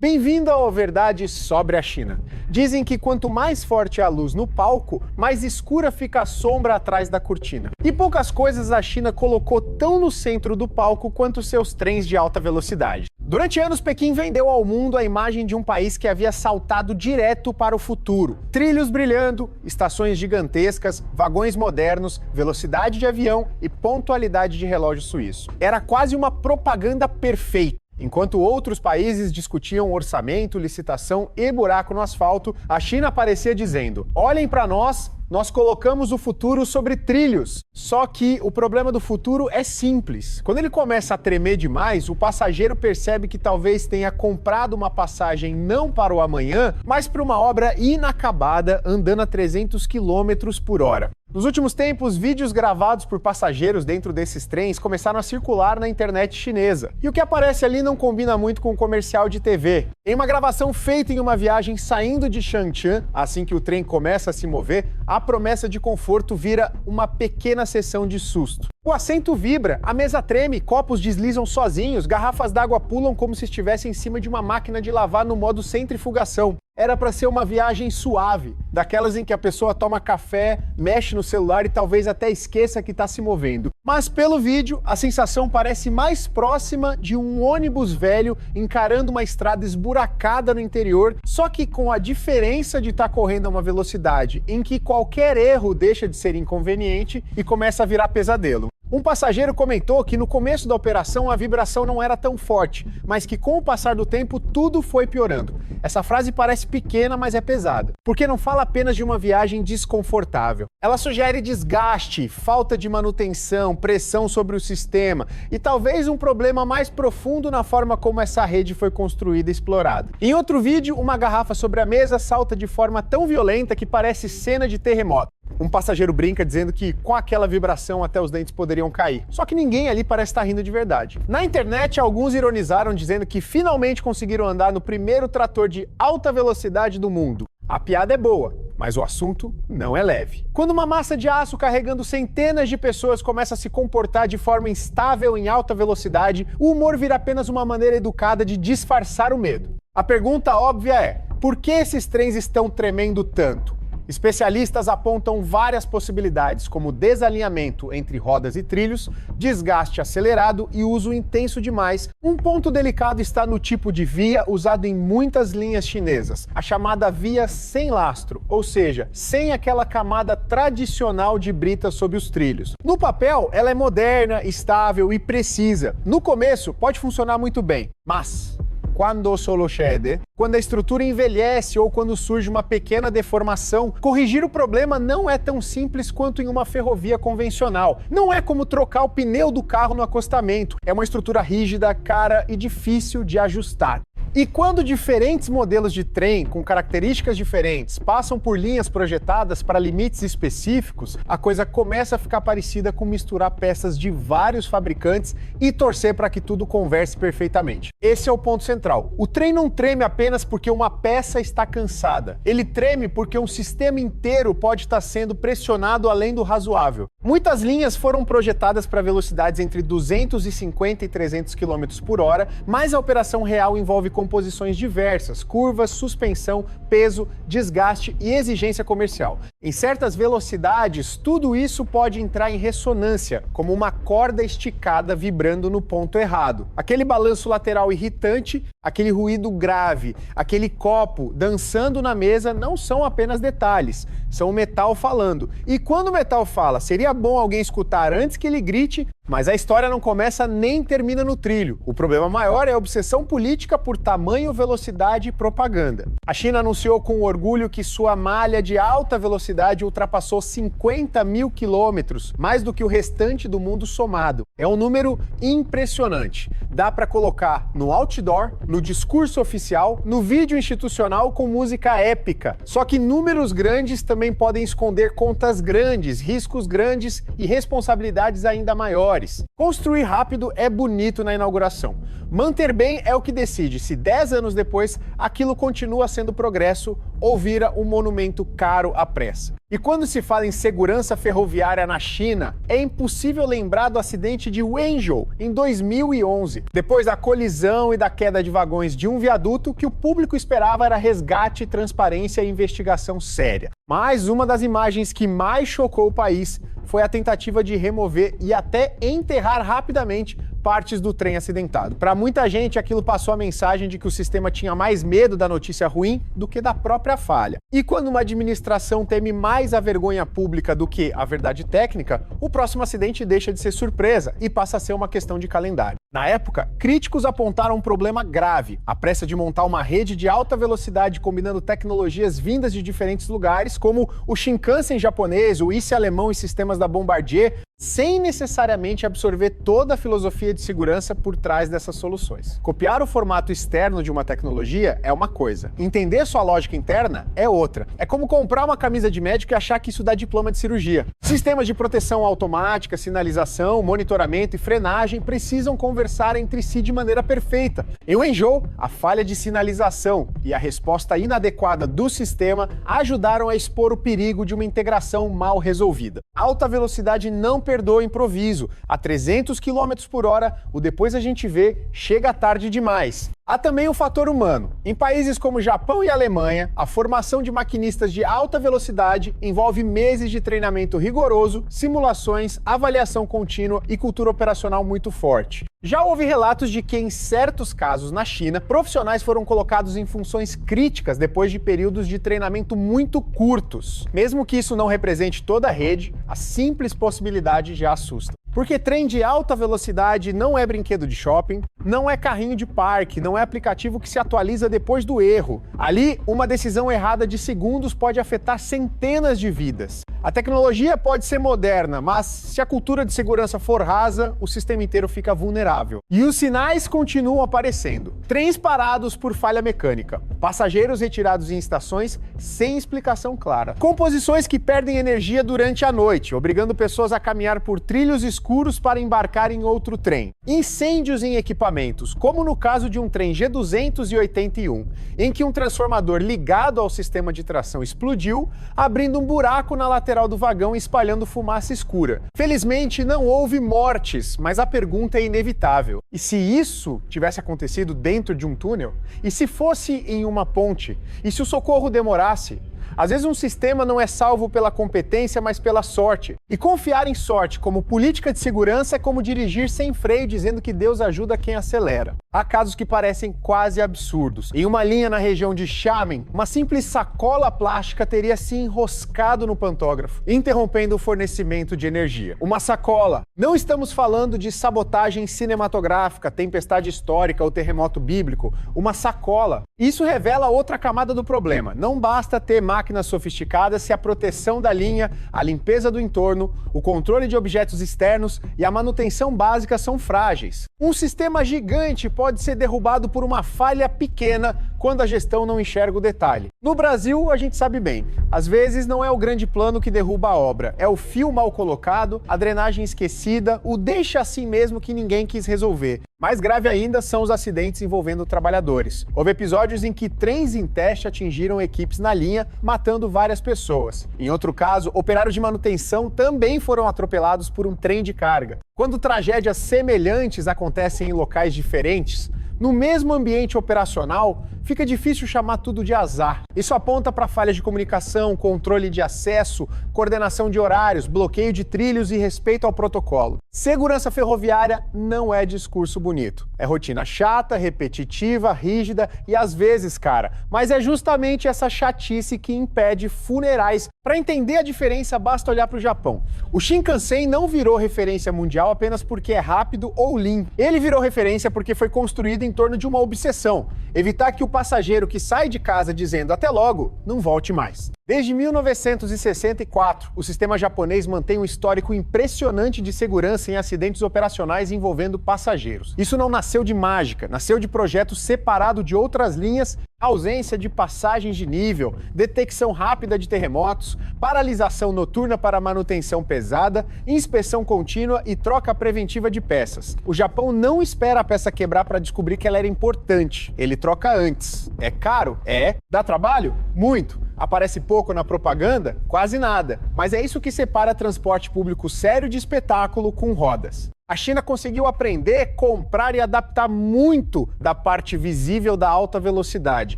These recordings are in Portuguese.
Bem-vindo ao Verdade sobre a China. Dizem que quanto mais forte é a luz no palco, mais escura fica a sombra atrás da cortina. E poucas coisas a China colocou tão no centro do palco quanto seus trens de alta velocidade. Durante anos, Pequim vendeu ao mundo a imagem de um país que havia saltado direto para o futuro. Trilhos brilhando, estações gigantescas, vagões modernos, velocidade de avião e pontualidade de relógio suíço. Era quase uma propaganda perfeita. Enquanto outros países discutiam orçamento, licitação e buraco no asfalto, a China aparecia dizendo: olhem para nós colocamos o futuro sobre trilhos. Só que o problema do futuro é simples. Quando ele começa a tremer demais, o passageiro percebe que talvez tenha comprado uma passagem não para o amanhã, mas para uma obra inacabada andando a 300 km por hora. Nos últimos tempos, vídeos gravados por passageiros dentro desses trens começaram a circular na internet chinesa. E o que aparece ali não combina muito com o comercial de TV. Em uma gravação feita em uma viagem saindo de Changchun, assim que o trem começa a se mover, a promessa de conforto vira uma pequena sessão de susto. O assento vibra, a mesa treme, copos deslizam sozinhos, garrafas d'água pulam como se estivesse em cima de uma máquina de lavar no modo centrifugação. Era para ser uma viagem suave, daquelas em que a pessoa toma café, mexe no celular e talvez até esqueça que está se movendo. Mas pelo vídeo, a sensação parece mais próxima de um ônibus velho encarando uma estrada esburacada no interior, só que com a diferença de estar correndo a uma velocidade em que qualquer erro deixa de ser inconveniente e começa a virar pesadelo. Um passageiro comentou que no começo da operação a vibração não era tão forte, mas que com o passar do tempo tudo foi piorando. Essa frase parece pequena, mas é pesada, porque não fala apenas de uma viagem desconfortável. Ela sugere desgaste, falta de manutenção, pressão sobre o sistema e talvez um problema mais profundo na forma como essa rede foi construída e explorada. Em outro vídeo, uma garrafa sobre a mesa salta de forma tão violenta que parece cena de terremoto. Um passageiro brinca dizendo que com aquela vibração até os dentes poderiam cair. Só que ninguém ali parece estar rindo de verdade. Na internet, alguns ironizaram dizendo que finalmente conseguiram andar no primeiro trator de alta velocidade do mundo. A piada é boa, mas o assunto não é leve. Quando uma massa de aço carregando centenas de pessoas começa a se comportar de forma instável em alta velocidade, o humor vira apenas uma maneira educada de disfarçar o medo. A pergunta óbvia é: por que esses trens estão tremendo tanto? Especialistas apontam várias possibilidades, como desalinhamento entre rodas e trilhos, desgaste acelerado e uso intenso demais. Um ponto delicado está no tipo de via usado em muitas linhas chinesas, a chamada via sem lastro, ou seja, sem aquela camada tradicional de brita sobre os trilhos. No papel, ela é moderna, estável e precisa. No começo, pode funcionar muito bem, mas quando succede, quando a estrutura envelhece ou quando surge uma pequena deformação, corrigir o problema não é tão simples quanto em uma ferrovia convencional. Não é como trocar o pneu do carro no acostamento. É uma estrutura rígida, cara e difícil de ajustar. E quando diferentes modelos de trem com características diferentes passam por linhas projetadas para limites específicos, a coisa começa a ficar parecida com misturar peças de vários fabricantes e torcer para que tudo converse perfeitamente. Esse é o ponto central. O trem não treme apenas porque uma peça está cansada. Ele treme porque um sistema inteiro pode estar sendo pressionado além do razoável. Muitas linhas foram projetadas para velocidades entre 250 e 300 km por hora, mas a operação real envolve composições diversas, curvas, suspensão, peso, desgaste e exigência comercial. Em certas velocidades, tudo isso pode entrar em ressonância, como uma corda esticada vibrando no ponto errado. Aquele balanço lateral irritante, aquele ruído grave, aquele copo dançando na mesa não são apenas detalhes, são o metal falando. E quando o metal fala, seria bom alguém escutar antes que ele grite, mas a história não começa nem termina no trilho. O problema maior é a obsessão política por tamanho, velocidade e propaganda. A China anunciou com orgulho que sua malha de alta velocidade ultrapassou 50 mil quilômetros, mais do que o restante do mundo somado. É um número impressionante. Dá para colocar no outdoor, no discurso oficial, no vídeo institucional com música épica. Só que números grandes também podem esconder contas grandes, riscos grandes e responsabilidades ainda maiores. Construir rápido é bonito na inauguração. Manter bem é o que decide se 10 anos depois aquilo continua sendo progresso ou vira um monumento caro à pressa. E quando se fala em segurança ferroviária na China, é impossível lembrar do acidente de Wenzhou, em 2011. Depois da colisão e da queda de vagões de um viaduto, o que o público esperava era resgate, transparência e investigação séria. Mas uma das imagens que mais chocou o país foi a tentativa de remover e até enterrar rapidamente partes do trem acidentado. Para muita gente, aquilo passou a mensagem de que o sistema tinha mais medo da notícia ruim do que da própria falha. E quando uma administração teme mais a vergonha pública do que a verdade técnica, o próximo acidente deixa de ser surpresa e passa a ser uma questão de calendário. Na época, críticos apontaram um problema grave: a pressa de montar uma rede de alta velocidade combinando tecnologias vindas de diferentes lugares, como o Shinkansen japonês, o ICE alemão e sistemas da Bombardier, sem necessariamente absorver toda a filosofia de segurança por trás dessas soluções. Copiar o formato externo de uma tecnologia é uma coisa, entender sua lógica interna é outra. É como comprar uma camisa de médico e achar que isso dá diploma de cirurgia. Sistemas de proteção automática, sinalização, monitoramento e frenagem precisam conversar entre si de maneira perfeita. Em Wenzhou, a falha de sinalização e a resposta inadequada do sistema ajudaram a expor o perigo de uma integração mal resolvida. Alta velocidade não perdoa improviso. A 300 km por hora, o depois a gente vê chega tarde demais. Há também o fator humano. Em países como Japão e Alemanha, a formação de maquinistas de alta velocidade envolve meses de treinamento rigoroso, simulações, avaliação contínua e cultura operacional muito forte. Já houve relatos de que, em certos casos na China, profissionais foram colocados em funções críticas depois de períodos de treinamento muito curtos. Mesmo que isso não represente toda a rede, a simples possibilidade já assusta. Porque trem de alta velocidade não é brinquedo de shopping, não é carrinho de parque, não é aplicativo que se atualiza depois do erro. Ali, uma decisão errada de segundos pode afetar centenas de vidas. A tecnologia pode ser moderna, mas se a cultura de segurança for rasa, o sistema inteiro fica vulnerável. E os sinais continuam aparecendo. Trens parados por falha mecânica, passageiros retirados em estações sem explicação clara, composições que perdem energia durante a noite, obrigando pessoas a caminhar por trilhos escuros para embarcar em outro trem, incêndios em equipamentos, como no caso de um trem G281, em que um transformador ligado ao sistema de tração explodiu, abrindo um buraco na lateral do vagão e espalhando fumaça escura. Felizmente não houve mortes, mas a pergunta é inevitável. E se isso tivesse acontecido dentro de um túnel? E se fosse em uma ponte? E se o socorro demorasse? Às vezes um sistema não é salvo pela competência, mas pela sorte. E confiar em sorte como política de segurança é como dirigir sem freio dizendo que Deus ajuda quem acelera. Há casos que parecem quase absurdos. Em uma linha na região de Xiamen, uma simples sacola plástica teria se enroscado no pantógrafo, interrompendo o fornecimento de energia. Uma sacola. Não estamos falando de sabotagem cinematográfica, tempestade histórica ou terremoto bíblico. Uma sacola. Isso revela outra camada do problema. Não basta ter máquinas sofisticadas se a proteção da linha, a limpeza do entorno, o controle de objetos externos e a manutenção básica são frágeis. Um sistema gigante pode ser derrubado por uma falha pequena quando a gestão não enxerga o detalhe. No Brasil, a gente sabe bem, às vezes não é o grande plano que derruba a obra, é o fio mal colocado, a drenagem esquecida, o deixa assim mesmo que ninguém quis resolver. Mais grave ainda são os acidentes envolvendo trabalhadores. Houve episódios em que trens em teste atingiram equipes na linha, matando várias pessoas. Em outro caso, operários de manutenção também foram atropelados por um trem de carga. Quando tragédias semelhantes acontecem em locais diferentes, no mesmo ambiente operacional, fica difícil chamar tudo de azar. Isso aponta para falhas de comunicação, controle de acesso, coordenação de horários, bloqueio de trilhos e respeito ao protocolo. Segurança ferroviária não é discurso bonito. É rotina chata, repetitiva, rígida e às vezes, cara, mas é justamente essa chatice que impede funerais. Para entender a diferença, basta olhar para o Japão. O Shinkansen não virou referência mundial apenas porque é rápido ou lean. Ele virou referência porque foi construído em torno de uma obsessão: evitar que o passageiro que sai de casa dizendo até logo, não volte mais. Desde 1964, o sistema japonês mantém um histórico impressionante de segurança em acidentes operacionais envolvendo passageiros. Isso não nasceu de mágica, nasceu de projeto separado de outras linhas, ausência de passagens de nível, detecção rápida de terremotos, paralisação noturna para manutenção pesada, inspeção contínua e troca preventiva de peças. O Japão não espera a peça quebrar para descobrir que ela era importante. Ele troca antes. É caro? É. Dá trabalho? Muito. Aparece pouco na propaganda? Quase nada. Mas é isso que separa transporte público sério de espetáculo com rodas. A China conseguiu aprender, comprar e adaptar muito da parte visível da alta velocidade.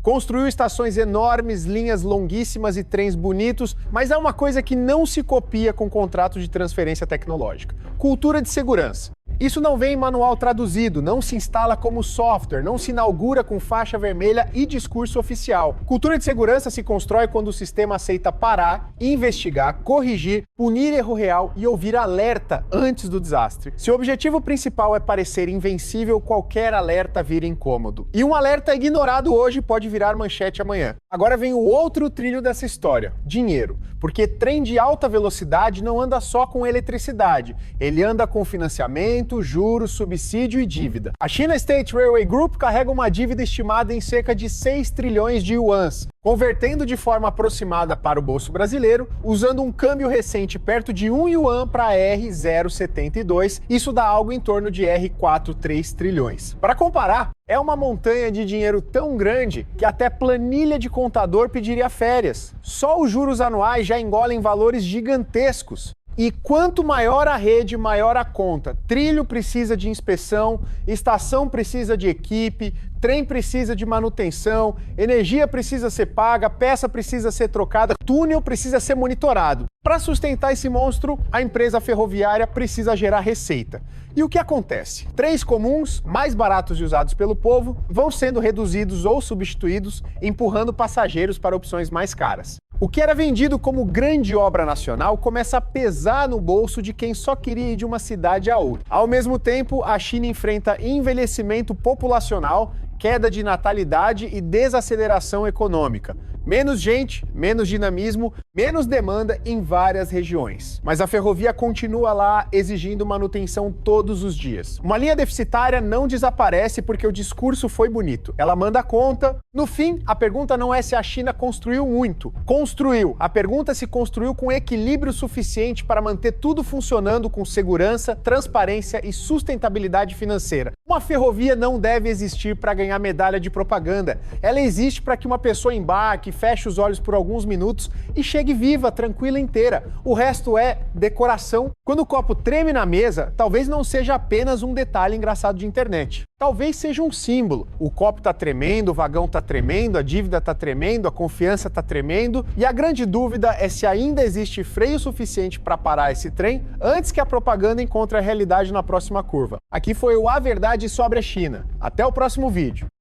Construiu estações enormes, linhas longuíssimas e trens bonitos, mas há uma coisa que não se copia com contratos de transferência tecnológica: cultura de segurança. Isso não vem em manual traduzido, não se instala como software, não se inaugura com faixa vermelha e discurso oficial. Cultura de segurança se constrói quando o sistema aceita parar, investigar, corrigir, punir erro real e ouvir alerta antes do desastre. Se o objetivo principal é parecer invencível, qualquer alerta vira incômodo. E um alerta ignorado hoje pode virar manchete amanhã. Agora vem o outro trilho dessa história: dinheiro. Porque trem de alta velocidade não anda só com eletricidade, ele anda com financiamento, juros, subsídio e dívida. A China State Railway Group carrega uma dívida estimada em cerca de 6 trilhões de yuans, convertendo de forma aproximada para o bolso brasileiro, usando um câmbio recente perto de 1 yuan para R$ 0,72, isso dá algo em torno de R$ 4,3 trilhões. Para comparar, é uma montanha de dinheiro tão grande que até planilha de contador pediria férias. Só os juros anuais já engolem valores gigantescos. E quanto maior a rede, maior a conta. Trilho precisa de inspeção, estação precisa de equipe, trem precisa de manutenção, energia precisa ser paga, peça precisa ser trocada, túnel precisa ser monitorado. Para sustentar esse monstro, a empresa ferroviária precisa gerar receita. E o que acontece? Trens comuns, mais baratos e usados pelo povo, vão sendo reduzidos ou substituídos, empurrando passageiros para opções mais caras. O que era vendido como grande obra nacional começa a pesar no bolso de quem só queria ir de uma cidade a outra. Ao mesmo tempo, a China enfrenta envelhecimento populacional, queda de natalidade e desaceleração econômica. Menos gente, menos dinamismo, menos demanda em várias regiões. Mas a ferrovia continua lá exigindo manutenção todos os dias. Uma linha deficitária não desaparece porque o discurso foi bonito. Ela manda conta. No fim, a pergunta não é se a China construiu muito. Construiu. A pergunta é se construiu com equilíbrio suficiente para manter tudo funcionando com segurança, transparência e sustentabilidade financeira. Uma ferrovia não deve existir para ganhar medalha de propaganda. Ela existe para que uma pessoa embarque, feche os olhos por alguns minutos e chegue viva, tranquila, inteira. O resto é decoração. Quando o copo treme na mesa, talvez não seja apenas um detalhe engraçado de internet. Talvez seja um símbolo. O copo tá tremendo, o vagão tá tremendo, a dívida tá tremendo, a confiança tá tremendo. E a grande dúvida é se ainda existe freio suficiente para parar esse trem antes que a propaganda encontre a realidade na próxima curva. Aqui foi o A Verdade sobre a China. Até o próximo vídeo.